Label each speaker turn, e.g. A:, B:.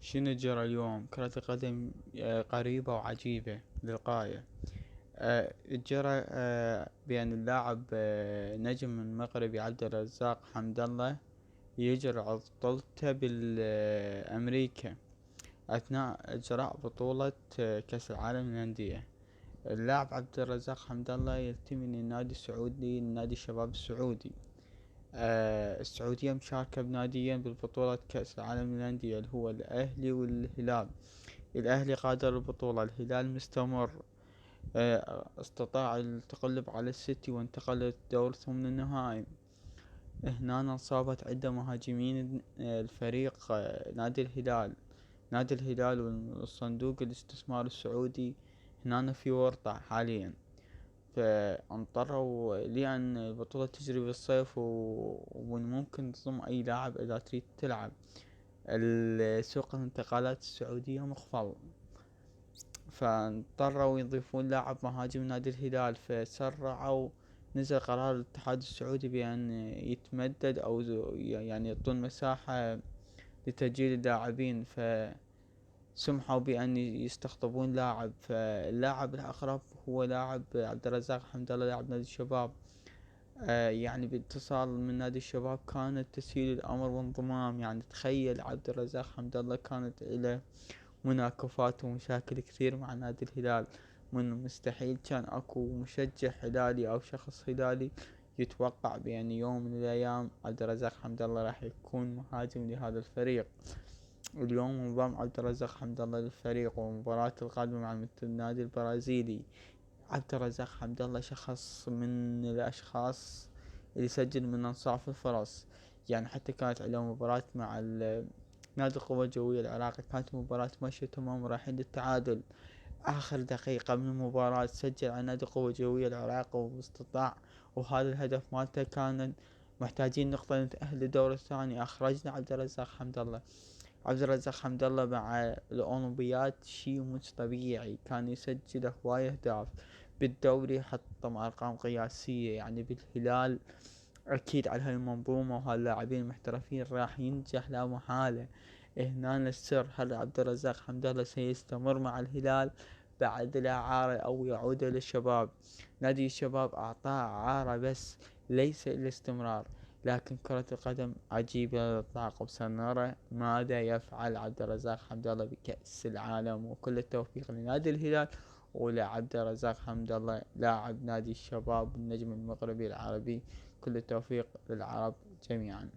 A: شنو جرى اليوم؟ كرة القدم قريبة وعجيبة للغاية. جرى بأن اللاعب نجم المغربي عبد الرزاق حمد الله يجري عضلته بالأمريكا أثناء إجراء بطولة كأس العالم للأندية. اللاعب عبد الرزاق حمد الله ينتمي للنادي السعودي، نادي الشباب السعودي. السعودية مشاركة بناديين بالبطولة كأس العالم للأندية اللي هو الأهلي والهلال. الأهلي غادر البطولة، الهلال مستمر. استطاع التغلب على السيتي وانتقل للدور ثمن النهائي. هنا انصابت عدة مهاجمين الفريق نادي الهلال والصندوق الاستثمار السعودي هنا في ورطة حاليا، فانضطروا لأن البطولة تجري بالصيف ومن ممكن تضم أي لاعب إذا تريد تلعب. سوق الانتقالات السعودية مخفض، فاضطروا يضيفون لاعب مهاجم نادي الهلال، فسرعوا. نزل قرار الاتحاد السعودي بأن يتمدد أو يعني يعطون مساحة لتسجيل اللاعبين، فسمحوا بأن يستقطبون لاعب. فاللاعب الأقرب هو لاعب عبد الرزاق حمد الله، لاعب نادي الشباب. يعني باتصال من نادي الشباب كانت تسهيل الأمر وانضمام. يعني تخيل عبد الرزاق حمد الله كانت له مناكفات ومشاكل كثير مع نادي الهلال، من مستحيل كان اكو مشجع هلالي او شخص هلالي يتوقع بأن يوم من الايام عبد الرزاق حمد الله راح يكون مهاجم لهذا الفريق. اليوم انضم عبد الرزاق حمد الله للفريق، ومباراة القادمة مع النادي البرازيلي. عبد الرزاق حمد الله شخص من الاشخاص اللي يسجل من انصاف الفرص. يعني حتى كانت عنده مباراة مع نادي القوة الجوية العراقي، كانت مباراة ماشية تمام رايحين للتعادل. آخر دقيقة من المباراة سجل على نادي القوة الجوية العراقي واستطاع، وهذا الهدف مالته كان محتاجين نقطة نتأهل للدور الثاني. أخرجنا عبد الرزاق حمد الله. عبد الرزاق حمد الله مع الأولمبياد شي مش طبيعي، كان يسجل هواية أهداف. بالدوري حطم أرقام قياسية. يعني بالهلال أكيد على هالمنظومة وهاللاعبين المحترفين راح ينجح لا محالة. هنا السر، هل عبد الرزاق حمد الله سيستمر مع الهلال بعد الإعارة أو يعود للشباب؟ نادي الشباب أعطاه إعارة بس ليس الاستمرار. لكن كرة القدم عجيبة للإطلاق، وسنرى ماذا يفعل عبد الرزاق حمد الله بكأس العالم. وكل التوفيق لنادي الهلال ولعبد الرزاق حمد الله لاعب نادي الشباب النجم المغربي العربي. كل التوفيق للعرب جميعا.